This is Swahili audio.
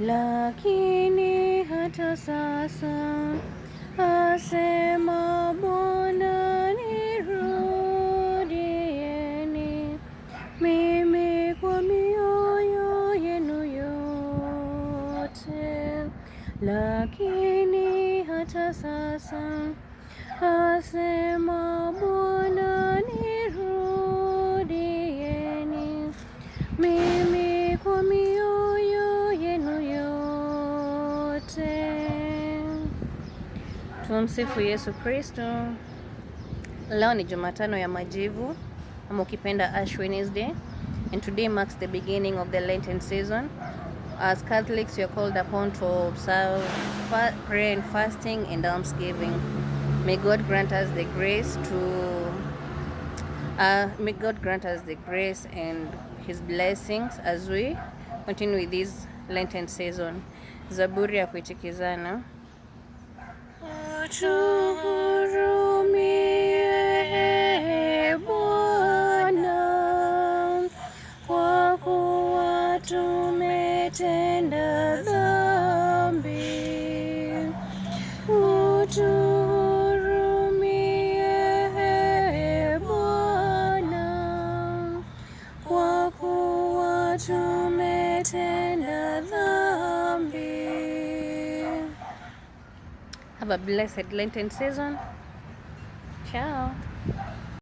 lakini hata sasa asema Bwana, nirudieni mimi kwa mioyo yenu yote, lakini hata sasa asema Bwana, nirudieni mimi kwa mioyo yenu yote. Tumsifu Yesu Kristo. Leo ni Jumatano ya Majivu, ama ukipenda Ash Wednesday, and today marks the beginning of the Lenten season. As Catholics, we are called upon to observe prayer and fasting and almsgiving. May God grant us the grace and His blessings as we continue with this Lenten season. Zaburi ya kuitikizana. Tuhurumie Bwana, kwa kuwa tumetenda dhambi. Utuhurumie Bwana, kwa kuwa tumetenda dhambi. Have a blessed Lenten season. Ciao.